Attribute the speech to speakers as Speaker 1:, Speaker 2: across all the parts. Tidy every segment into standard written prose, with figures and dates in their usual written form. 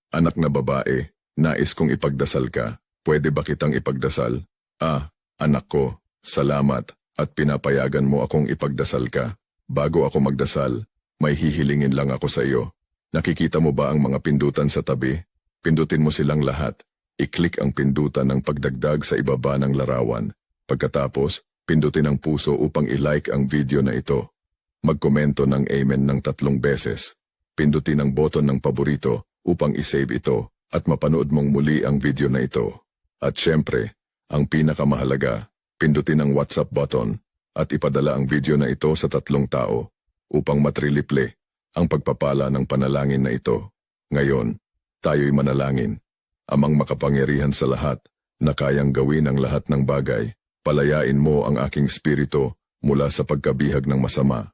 Speaker 1: Anak na babae, nais kong ipagdasal ka. Pwede ba kitang ipagdasal? Anak ko, salamat at pinapayagan mo akong ipagdasal ka. Bago ako magdasal, may hihilingin lang ako sa iyo. Nakikita mo ba ang mga pindutan sa tabi? Pindutin mo silang lahat. I-click ang pindutan ng pagdagdag sa ibaba ng larawan. Pagkatapos, pindutin ang puso upang i-like ang video na ito. Magkomento ng Amen ng 3 beses. Pindutin ang button ng paborito upang i-save ito at mapanood mong muli ang video na ito. At syempre, ang pinakamahalaga, pindutin ang WhatsApp button at ipadala ang video na ito sa 3 tao upang matriliple ang pagpapala ng panalangin na ito. Ngayon, tayo'y manalangin. Amang makapangyarihan sa lahat, na kayang gawin ang lahat ng bagay, palayain mo ang aking spirito mula sa pagkabihag ng masama.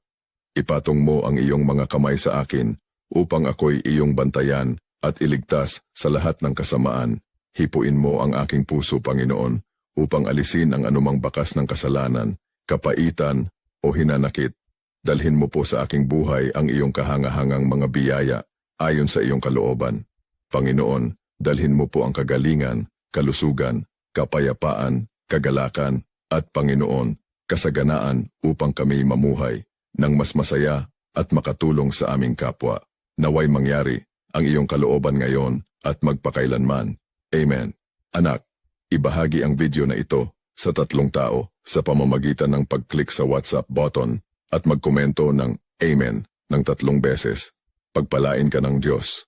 Speaker 1: Ipatong mo ang iyong mga kamay sa akin upang ako'y iyong bantayan at iligtas sa lahat ng kasamaan. Hipuin mo ang aking puso, Panginoon, upang alisin ang anumang bakas ng kasalanan, kapaitan o hinanakit. Dalhin mo po sa aking buhay ang iyong kahangahangang mga biyaya ayon sa iyong kalooban. Panginoon, dalhin mo po ang kagalingan, kalusugan, kapayapaan, kagalakan, at Panginoon, kasaganaan upang kami mamuhay ng mas masaya at makatulong sa aming kapwa. Naway mangyari ang iyong kalooban ngayon at magpakailanman. Amen. Anak, ibahagi ang video na ito sa 3 tao sa pamamagitan ng pag-click sa WhatsApp button at magkomento ng Amen ng 3 beses. Pagpalain ka ng Diyos.